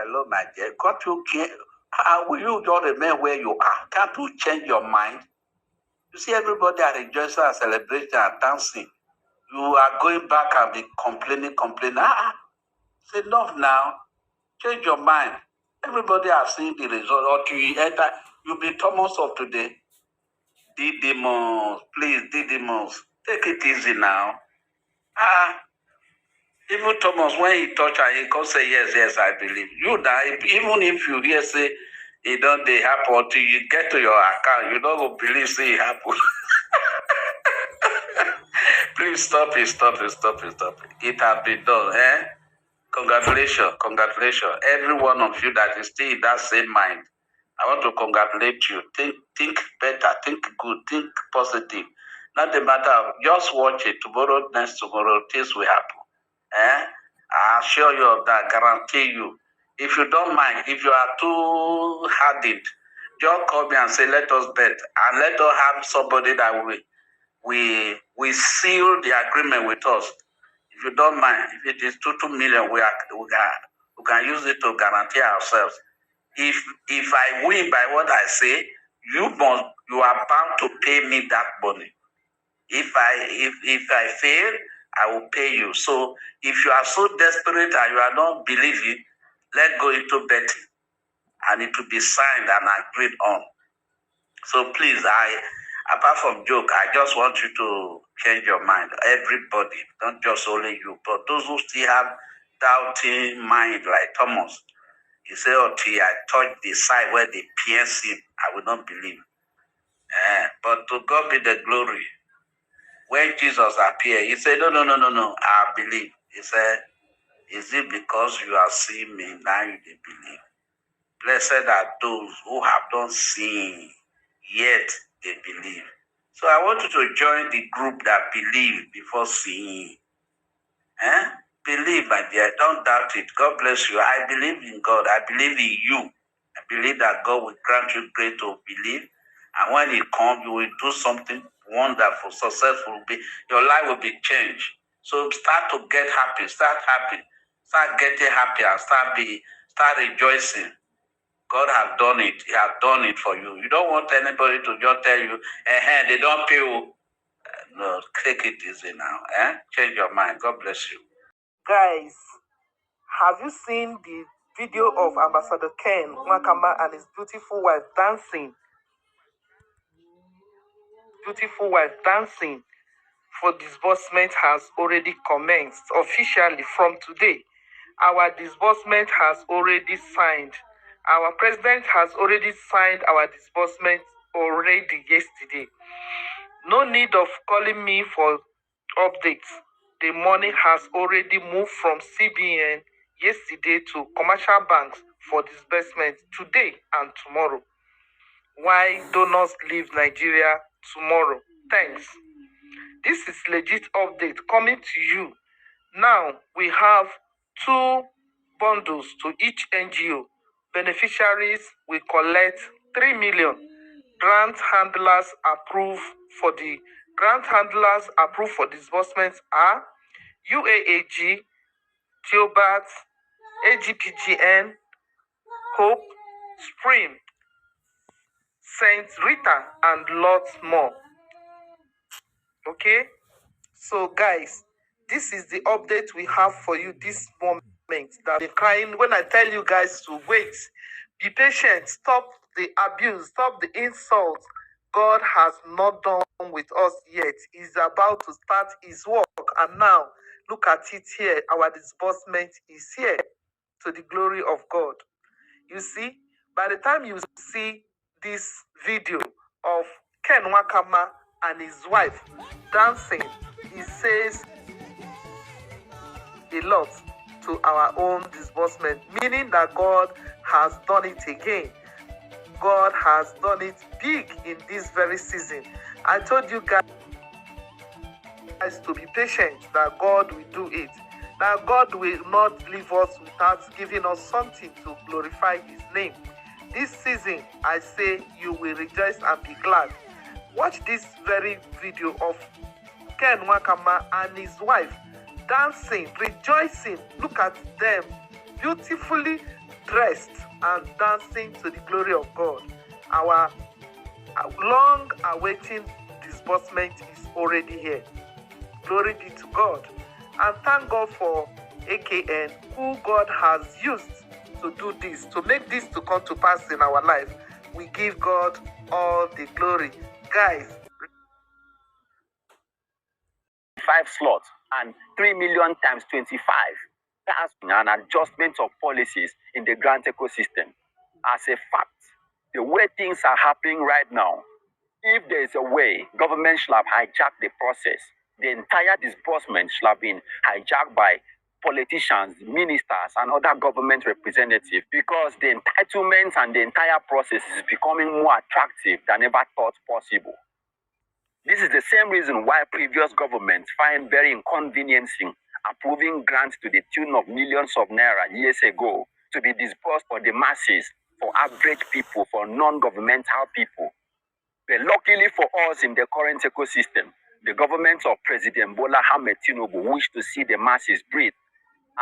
Hello, my dear. God, you care. How will you just remain where you are? Can't you change your mind? You see, everybody are rejoicing and celebrating and dancing. You are going back and be complaining. It's enough now. Change your mind. Everybody has seen the result. Or you enter, you'll be Thomas of today. Didymos, please, Didymos, take it easy now. Even Thomas, when he touch and he come say, yes, I believe. You die, even if you hear say, it don't they happen until you get to your account, you don't go believe say it happen. Please stop it. It has been done, eh? Congratulations. Every one of you that is still in that same mind. I want to congratulate you. Think better, think good, think positive. Not the matter of just watch it. Tomorrow, next tomorrow, things will happen. I assure you of that, guarantee you. If you don't mind, if you are too hardened, just call me and say, let us bet. And let us have somebody that we seal the agreement with us. If you don't mind, if it is 2 million, we can use it to guarantee ourselves. If I win by what I say, you are bound to pay me that money. If I fail, I will pay you. So if you are so desperate and you are not believing, let's go into betting, and it will be signed and agreed on. So please, apart from joke, I just want you to change your mind. Everybody, not just only you, but those who still have doubting mind like Thomas. He said, until I touch the side where they pierce him, I will not believe. But to God be the glory. When Jesus appeared, he said, no, I believe. He said, is it because you are seeing me, now you believe? Blessed are those who have not seen, yet they believe. So I want you to join the group that believe before seeing. Believe, my dear. Don't doubt it. God bless you. I believe in God. I believe in you. I believe that God will grant you grace to believe. And when it comes, you will do something wonderful, successful. Your life will be changed. So start to get happy. Start happy. Start getting happy and start rejoicing. God has done it. He has done it for you. You don't want anybody to just tell you, they don't pay you. No, take it easy now. Change your mind. God bless you. Guys, have you seen the video of Ambassador Ken Nwakama and his beautiful wife dancing? Beautiful wife dancing for disbursement has already commenced officially from today. Our disbursement has already signed. Our president has already signed our disbursement already yesterday. No need of calling me for updates. The money has already moved from CBN yesterday to commercial banks for disbursement today and tomorrow. Why donors leave Nigeria tomorrow? Thanks. This is legit update coming to you. Now we have 2 bundles to each NGO. Beneficiaries will collect 3 million. Grant handlers approved for disbursements are UAAG, Theobat, AGPGN, Hope, Spring, Saint Rita, and lots more. Okay? So guys, this is the update we have for you this moment. That been crying when I tell you guys to wait. Be patient. Stop the abuse. Stop the insults. God has not done with us yet. He's about to start his work. And now, look at it here. Our disbursement is here to the glory of God. You see, by the time you see this video of Ken Nwakama and his wife dancing, it says a lot to our own disbursement, meaning that God has done it again. God has done it big in this very season. I told you guys to be patient, that God will do it. That God will not leave us without giving us something to glorify his name. This season, I say you will rejoice and be glad. Watch this very video of Ken Nwakama and his wife dancing, rejoicing. Look at them beautifully dressed and dancing to the glory of God. Our long-awaiting disbursement is already here. Glory be to God. And thank God for AKN, who God has used to do this, to make this to come to pass in our life. We give God all the glory. Guys, 5 slots and 3 million times 25. That's an adjustment of policies in the grant ecosystem. As a fact, the way things are happening right now, if there is a way government should have hijacked the process, the entire disbursement should have been hijacked by politicians, ministers, and other government representatives, because the entitlements and the entire process is becoming more attractive than ever thought possible. This is the same reason why previous governments find very inconveniencing approving grants to the tune of millions of naira years ago to be disbursed for the masses, for average people, for non-governmental people. But luckily for us in the current ecosystem, the government of President Bola Ahmed Tinubu wish to see the masses breathe.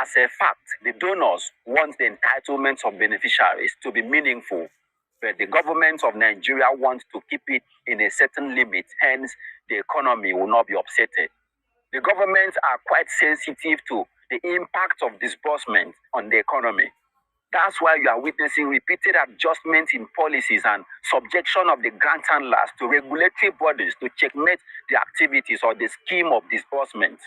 As a fact, the donors want the entitlements of beneficiaries to be meaningful, but the government of Nigeria wants to keep it in a certain limit, hence the economy will not be upset. The governments are quite sensitive to the impact of disbursement on the economy. That's why you are witnessing repeated adjustments in policies and subjection of the grant handlers to regulatory bodies to checkmate the activities or the scheme of disbursement.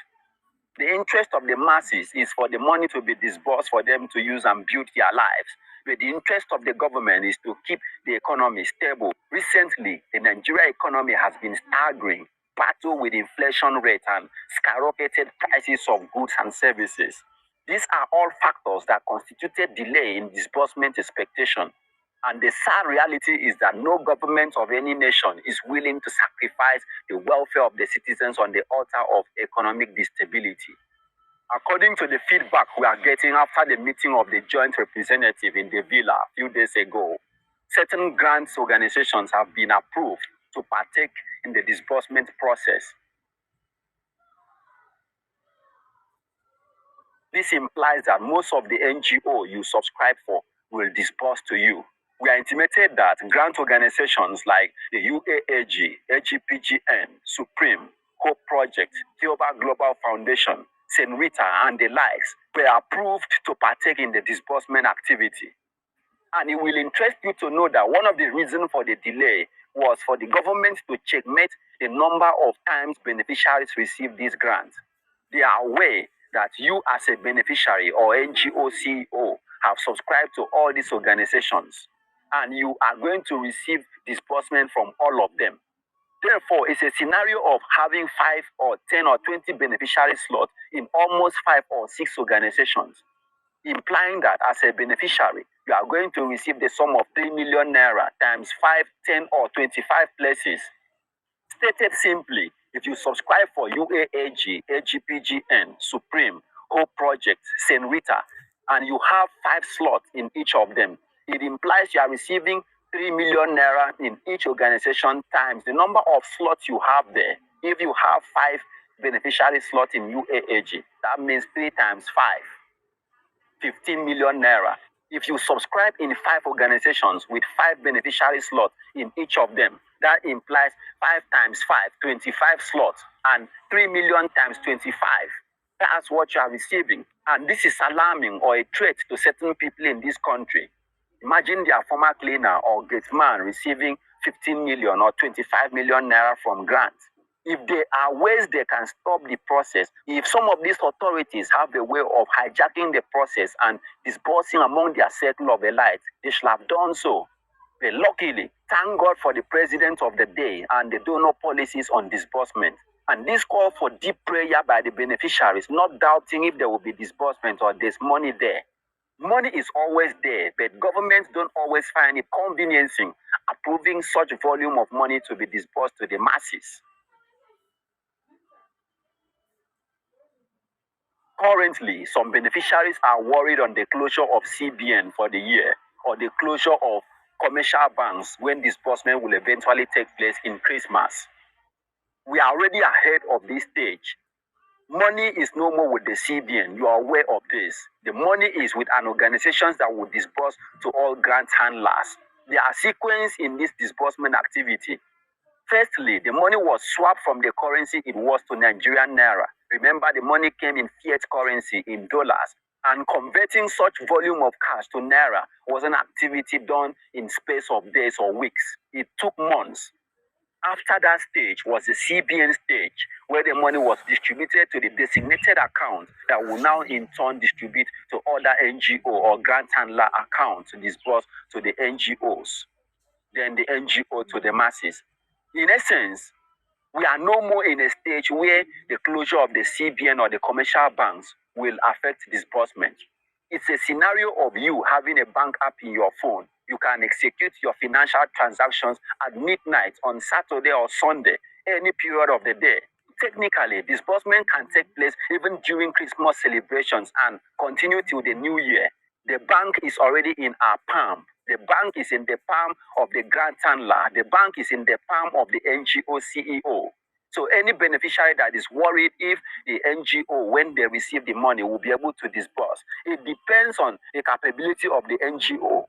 The interest of the masses is for the money to be disbursed for them to use and build their lives. But the interest of the government is to keep the economy stable. Recently, the Nigeria economy has been staggering, battle with inflation rate and skyrocketed prices of goods and services. These are all factors that constituted delay in disbursement expectation. And the sad reality is that no government of any nation is willing to sacrifice the welfare of the citizens on the altar of economic stability. According to the feedback we are getting after the meeting of the joint representative in the villa a few days ago, certain grants organizations have been approved to partake in the disbursement process. This implies that most of the NGO you subscribe for will disburse to you. We are intimated that grant organizations like the UAAG, AGPGN, Supreme, Hope Project, Theoba Global Foundation, St. Rita, and the likes were approved to partake in the disbursement activity. And it will interest you to know that one of the reasons for the delay was for the government to checkmate the number of times beneficiaries receive these grants. They are aware that you as a beneficiary or NGO CEO have subscribed to all these organizations, and you are going to receive disbursement from all of them. Therefore, it's a scenario of having 5 or 10 or 20 beneficiary slots in almost 5 or 6 organizations, implying that as a beneficiary, you are going to receive the sum of 3 million naira times 5, 10, or 25 places. Stated simply, if you subscribe for UAAG, AGPGN, Supreme, Hope Project, St. Rita, and you have 5 slots in each of them, it implies you are receiving 3 million naira in each organization times the number of slots you have there. If you have 5 beneficiary slots in UAAG, that means 3 times 5, 15 million naira. If you subscribe in 5 organizations with 5 beneficiary slots in each of them, that implies 5 times 5, 25 slots, and 3 million times 25. That's what you are receiving. And this is alarming or a threat to certain people in this country. Imagine their former cleaner or gate man receiving 15 million or 25 million naira from grants. If there are ways they can stop the process, if some of these authorities have a way of hijacking the process and disbursing among their circle of elites, they should have done so. But luckily, thank God for the president of the day and the donor policies on disbursement. And this call for deep prayer by the beneficiaries, not doubting if there will be disbursement or there's money there. Money is always there, but governments don't always find it conveniencing approving such volume of money to be disbursed to the masses. Currently, some beneficiaries are worried on the closure of CBN for the year or the closure of commercial banks when disbursement will eventually take place in Christmas. We are already ahead of this stage. Money is no more with the CBN. You are aware of this. The money is with an organization that will disburse to all grant handlers. There are sequences in this disbursement activity. Firstly, the money was swapped from the currency it was to Nigerian naira. Remember, the money came in fiat currency in dollars, and converting such volume of cash to naira was an activity done in space of days or weeks. It took months. After that stage was the CBN stage, where the money was distributed to the designated account that will now in turn distribute to other NGO or grant handler accounts to disburse to the NGOs, then the NGO to the masses. In essence, we are no more in a stage where the closure of the CBN or the commercial banks will affect disbursement. It's a scenario of you having a bank app in your phone. You can execute your financial transactions at midnight on Saturday or Sunday, any period of the day. Technically, disbursement can take place even during Christmas celebrations and continue till the new year. The bank is already in our palm. The bank is in the palm of the grant handler. The bank is in the palm of the NGO CEO. So any beneficiary that is worried if the NGO, when they receive the money, will be able to disburse, it depends on the capability of the NGO.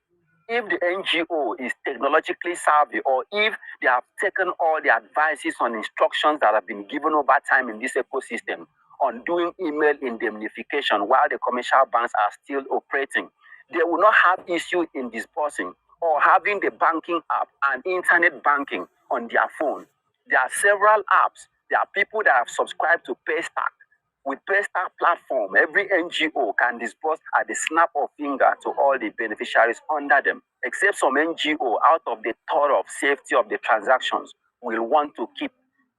If the NGO is technologically savvy, or if they have taken all the advices on instructions that have been given over time in this ecosystem on doing email indemnification while the commercial banks are still operating, they will not have issue in disbursing or having the banking app and internet banking on their phone. There are several apps. There are people that have subscribed to Paystack. With Paystack platform, every NGO can disburse at the snap of finger to all the beneficiaries under them, except some NGO, out of the thought of safety of the transactions, will want to keep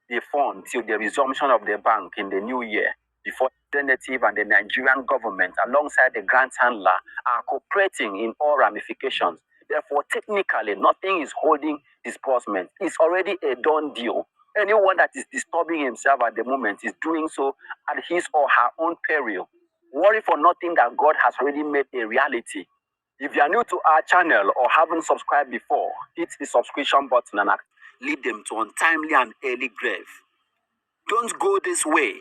the fund till the resumption of the bank in the new year, before the representative and the Nigerian government, alongside the grant handler, are cooperating in all ramifications. Therefore, technically, nothing is holding disbursement. It's already a done deal. Anyone that is disturbing himself at the moment is doing so at his or her own peril. Worry for nothing that God has already made a reality. If you are new to our channel or haven't subscribed before, hit the subscription button and lead them to untimely and early grave. Don't go this way.